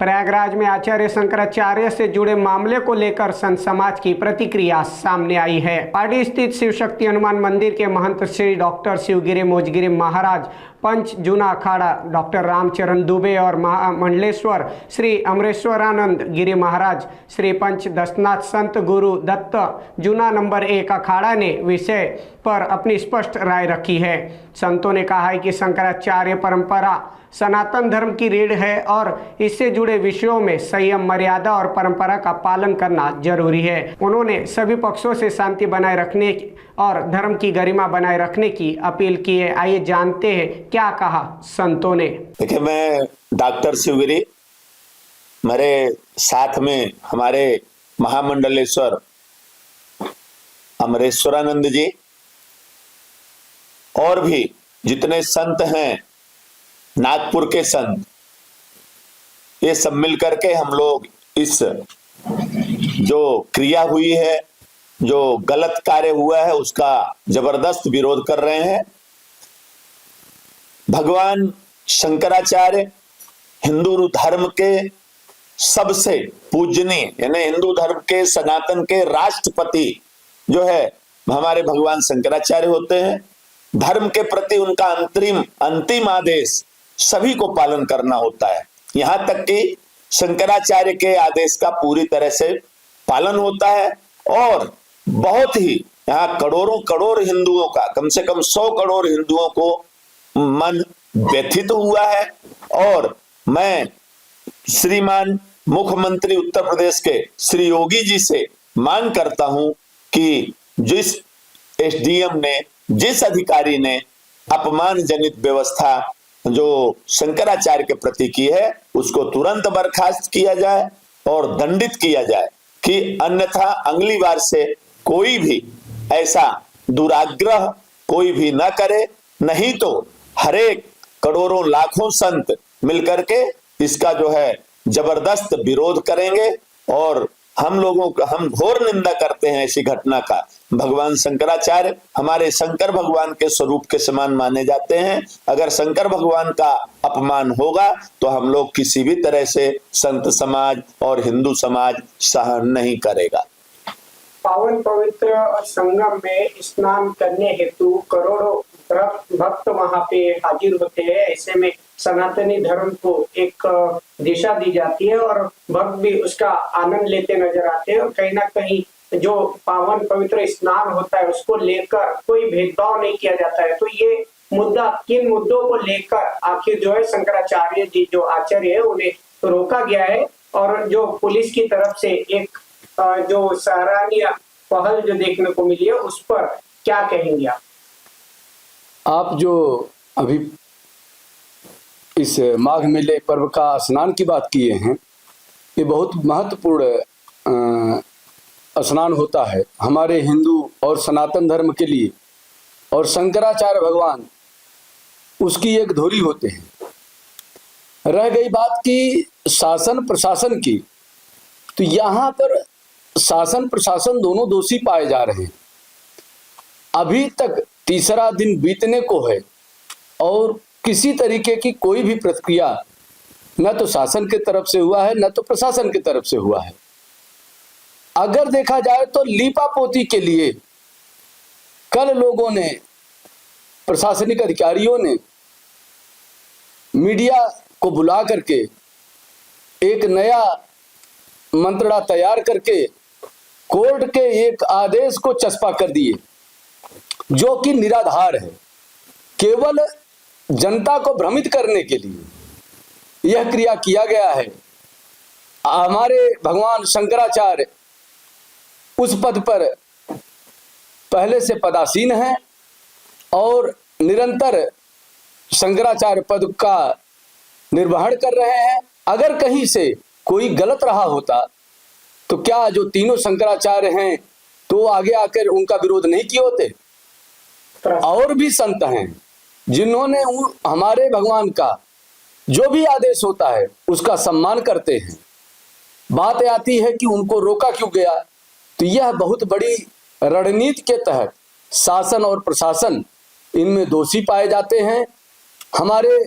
प्रयागराज में आचार्य शंकराचार्य से जुड़े मामले को लेकर संत समाज की प्रतिक्रिया सामने आई है। पाटी स्थित शिव शक्ति हनुमान मंदिर के महंत श्री डॉक्टर शिवगिरी मोजगिरी महाराज, पंच जूना अखाड़ा डॉक्टर रामचरण दुबे और मंडलेश्वर श्री अमरेश्वरानंद गिरी महाराज, श्री पंच दशनाथ संत गुरु दत्त जूना नंबर 1 अखाड़ा ने विषय पर अपनी स्पष्ट राय रखी है। संतों ने कहा है कि शंकराचार्य परंपरा सनातन धर्म की रीढ़ है और इससे जुड़े विषयों में संयम, मर्यादा और परंपरा का पालन करना जरूरी है। उन्होंने सभी पक्षों से शांति बनाए रखने और धर्म की गरिमा बनाए रखने की अपील की है। आइए जानते हैं क्या कहा संतों ने। देखिए, मैं डॉक्टर शिवगिरी, मेरे साथ में हमारे महामंडलेश्वर अमरेश्वरानंद जी और भी जितने संत हैं, नागपुर के संत, ये सब मिल करके हम लोग इस जो क्रिया हुई है, जो गलत कार्य हुआ है, उसका जबरदस्त विरोध कर रहे हैं। भगवान शंकराचार्य हिंदू धर्म के सबसे पूजनीय, यानी हिंदू धर्म के सनातन के राष्ट्रपति जो है हमारे भगवान शंकराचार्य होते हैं। धर्म के प्रति उनका अंतिम आदेश सभी को पालन करना होता है। यहां तक कि शंकराचार्य के आदेश का पूरी तरह से पालन होता है और बहुत ही यहाँ करोड़ हिंदुओं का, कम से कम 100 करोड़ हिंदुओं को मन व्यथित हुआ है। और मैं श्रीमान मुख्यमंत्री उत्तर प्रदेश के श्री योगी जी से मांग करता हूं कि जिस एसडीएम ने, जिस अधिकारी ने अपमानजनित व्यवस्था जो शंकराचार्य के प्रति की है, उसको तुरंत बर्खास्त किया जाए और दंडित किया जाए कि अन्यथा अगली बार से कोई भी ऐसा दुराग्रह कोई भी ना करे। नहीं तो हरेक करोड़ों लाखों संत मिलकर के इसका जो है जबरदस्त विरोध करेंगे और हम घोर निंदा करते हैं ऐसी घटना का। भगवान शंकराचार्य हमारे शंकर भगवान के स्वरूप के समान माने जाते हैं। अगर शंकर भगवान का अपमान होगा तो हम लोग किसी भी तरह से संत समाज और हिंदू समाज सहन नहीं करेगा। पावन पवित्र संगम में स्नान करने हेतु करोड़ों भक्त वहां पे हाजिर होते हैं। ऐसे में सनातनी धर्म को एक दिशा दी जाती है और भक्त भी उसका आनंद लेते नजर आते हैं। और कहीं ना कहीं जो पावन पवित्र स्नान होता है उसको लेकर कोई भेदभाव नहीं किया जाता है। तो ये मुद्दा, किन मुद्दों को लेकर आखिर जो है शंकराचार्य जी जो आचार्य है उन्हें रोका गया है और जो पुलिस की तरफ से एक जो सराहनीय पहल जो देखने को मिली है उस पर क्या कहेंगे आप? जो अभी इस माघ मेले पर्व का स्नान की बात किए हैं, ये बहुत महत्वपूर्ण स्नान होता है हमारे हिंदू और सनातन धर्म के लिए। और शंकराचार्य भगवान उसकी एक धुरी होते हैं। रह गई बात की शासन प्रशासन की, तो यहाँ पर शासन प्रशासन दोनों दोषी पाए जा रहे हैं। अभी तक तीसरा दिन बीतने को है और किसी तरीके की कोई भी प्रतिक्रिया न तो शासन की तरफ से हुआ है न तो प्रशासन की तरफ से हुआ है। अगर देखा जाए तो लीपापोती के लिए कल लोगों ने, प्रशासनिक अधिकारियों ने मीडिया को बुला करके एक नया मंत्रणा तैयार करके कोर्ट के एक आदेश को चस्पा कर दिए जो कि निराधार है। केवल जनता को भ्रमित करने के लिए यह क्रिया किया गया है। हमारे भगवान शंकराचार्य उस पद पर पहले से पदासीन हैं और निरंतर शंकराचार्य पद का निर्वहन कर रहे हैं। अगर कहीं से कोई गलत रहा होता तो क्या जो तीनों शंकराचार्य हैं तो आगे आकर उनका विरोध नहीं किए होते? और भी संत हैं जिन्होंने हमारे भगवान का जो भी आदेश होता है उसका सम्मान करते हैं। बात आती है कि उनको रोका क्यों गया, तो यह बहुत बड़ी रणनीति के तहत शासन और प्रशासन इनमें दोषी पाए जाते हैं। हमारे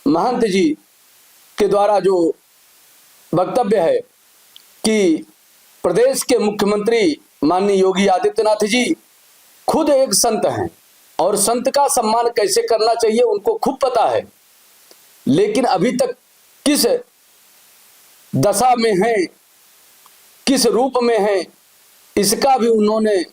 महंत जी के द्वारा जो वक्तव्य है कि प्रदेश के मुख्यमंत्री माननीय योगी आदित्यनाथ जी खुद एक संत हैं और संत का सम्मान कैसे करना चाहिए उनको खूब पता है, लेकिन अभी तक किस दशा में हैं, किस रूप में हैं, इसका भी उन्होंने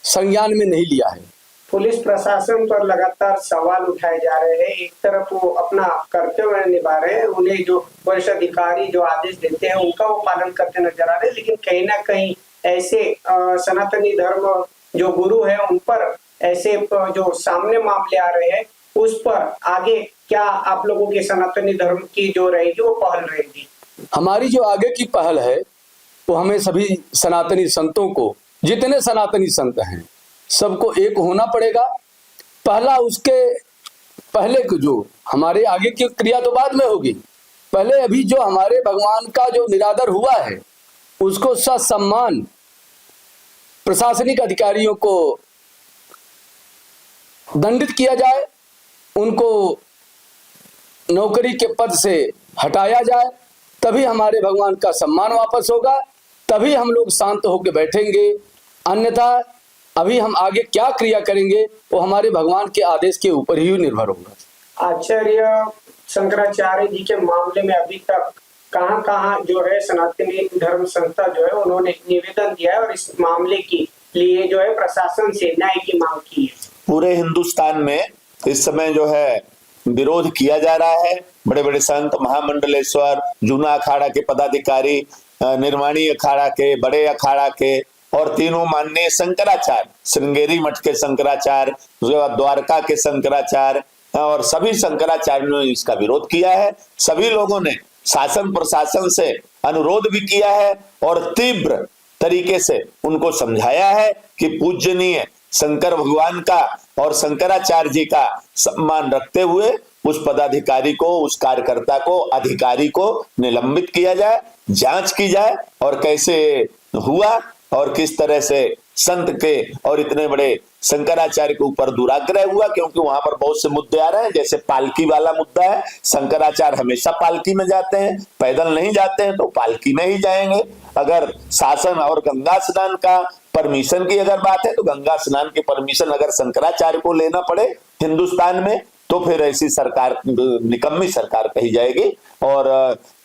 संज्ञान में नहीं लिया है। पुलिस प्रशासन पर लगातार सवाल उठाए जा रहे हैं। एक तरफ वो अपना कर्तव्य निभा रहे हैं, उन्हें जो वरिष्ठ अधिकारी जो आदेश देते हैं उनका वो पालन करते नजर आ रहे हैं, लेकिन कहीं ना कहीं ऐसे सनातनी धर्म जो गुरु है उन पर ऐसे जो सामने मामले आ रहे हैं उस पर आगे क्या आप लोगों की सनातनी धर्म की जो रहेगी वो पहल रहेगी? हमारी जो आगे की पहल है वो हमें सभी सनातनी संतों को, जितने सनातनी संत हैं सबको एक होना पड़ेगा। पहला उसके पहले जो हमारे आगे की क्रिया तो बाद में होगी, पहले अभी जो हमारे भगवान का जो निरादर हुआ है उसको ससम्मान प्रशासनिक अधिकारियों को दंडित किया जाए, उनको नौकरी के पद से हटाया जाए, तभी हमारे भगवान का सम्मान वापस होगा, तभी हम लोग शांत होकर बैठेंगे। अन्यथा अभी हम आगे क्या क्रिया करेंगे वो हमारे भगवान के आदेश के ऊपर ही निर्भर होगा। आचार्य शंकराचार्य जी के मामले में अभी तक कहां जो है सनातनी धर्म संस्था जो है उन्होंने निवेदन दिया है और इस मामले की लिए जो है प्रशासन से न्याय की मांग की है? पूरे हिंदुस्तान में इस समय जो है विरोध किया जा रहा है। बड़े बड़े संत, महामंडलेश्वर, जूना अखाड़ा के पदाधिकारी, निर्माणी अखाड़ा के, बड़े अखाड़ा के और तीनों माननीय शंकराचार्य, श्रृंगेरी मठ के शंकराचार्य, द्वारका के शंकराचार्य और सभी शंकराचार्यों ने इसका विरोध किया है। सभी लोगों ने शासन प्रशासन से अनुरोध भी किया है और तीव्र तरीके से उनको समझाया है कि पूजनीय शंकर भगवान का और शंकराचार्य जी का सम्मान रखते हुए उस पदाधिकारी को, उस कार्यकर्ता को, अधिकारी को निलंबित किया जाए, जांच की जाए और कैसे हुआ और किस तरह से संत के और इतने बड़े शंकराचार्य के ऊपर दुराग्रह हुआ, क्योंकि वहां पर बहुत से मुद्दे आ रहे हैं। जैसे पालकी वाला मुद्दा है, शंकराचार्य हमेशा पालकी में जाते हैं, पैदल नहीं जाते हैं तो पालकी में ही जाएंगे। अगर शासन और गंगा स्नान का परमिशन की अगर बात है तो गंगा स्नान की परमिशन अगर शंकराचार्य को लेना पड़े हिंदुस्तान में तो फिर ऐसी सरकार निकम्मी सरकार कही जाएगी। और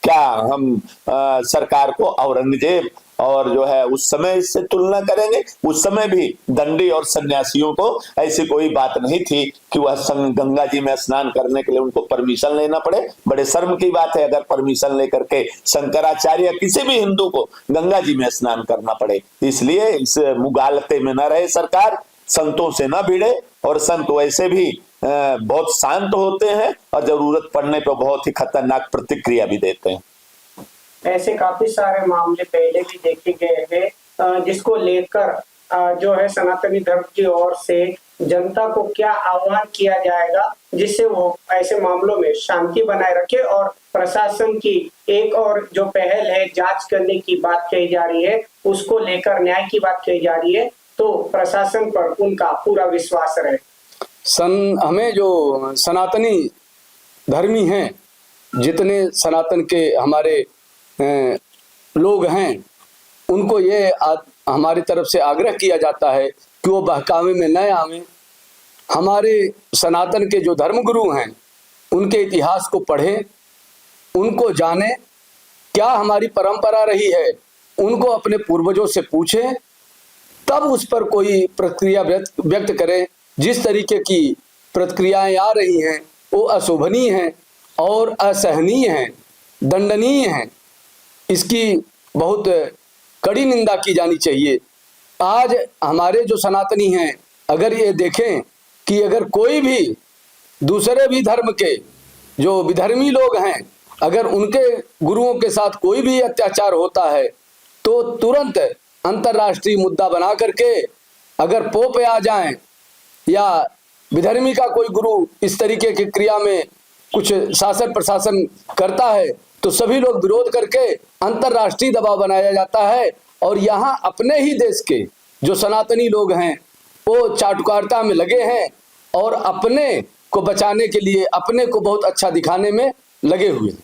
क्या हम सरकार को औरंगजेब और जो है उस समय इससे तुलना करेंगे? उस समय भी दंडी और सन्यासियों को ऐसी कोई बात नहीं थी कि वह गंगा जी में स्नान करने के लिए उनको परमिशन लेना पड़े। बड़े शर्म की बात है अगर परमिशन लेकर के शंकराचार्य या किसी भी हिंदू को गंगा जी में स्नान करना पड़े। इसलिए इस मुगालते में न रहे सरकार, संतों से न भिड़े। और संत वैसे भी बहुत शांत होते हैं और जरूरत पड़ने पर बहुत ही खतरनाक प्रतिक्रिया भी देते हैं। ऐसे काफी सारे मामले पहले भी देखे गए हैं जिसको लेकर जो है सनातनी धर्म की ओर से जनता को क्या आह्वान किया जाएगा जिससे वो ऐसे मामलों में शांति बनाए रखे। और प्रशासन की एक और जो पहल है जांच करने की बात कही जा रही है, उसको लेकर न्याय की बात कही जा रही है, तो प्रशासन पर उनका पूरा विश्वास रहे। हमें जो सनातनी धर्मी हैं, जितने सनातन के हमारे लोग हैं, उनको ये हमारी तरफ से आग्रह किया जाता है कि वो बहकावे में न आवे। हमारे सनातन के जो धर्मगुरु हैं उनके इतिहास को पढ़ें, उनको जानें, क्या हमारी परंपरा रही है उनको अपने पूर्वजों से पूछें, तब उस पर कोई प्रतिक्रिया व्यक्त करें। जिस तरीके की प्रतिक्रियाएं आ रही हैं वो अशोभनीय हैं और असहनीय हैं, दंडनीय हैं। इसकी बहुत कड़ी निंदा की जानी चाहिए। आज हमारे जो सनातनी हैं अगर ये देखें कि अगर कोई भी दूसरे भी धर्म के जो विधर्मी लोग हैं, अगर उनके गुरुओं के साथ कोई भी अत्याचार होता है तो तुरंत अंतर्राष्ट्रीय मुद्दा बना करके अगर पोप आ जाएं या विधर्मी का कोई गुरु इस तरीके की क्रिया में कुछ शासन प्रशासन करता है तो सभी लोग विरोध करके अंतर्राष्ट्रीय दबाव बनाया जाता है। और यहाँ अपने ही देश के जो सनातनी लोग हैं वो चाटुकारिता में लगे हैं और अपने को बचाने के लिए अपने को बहुत अच्छा दिखाने में लगे हुए हैं।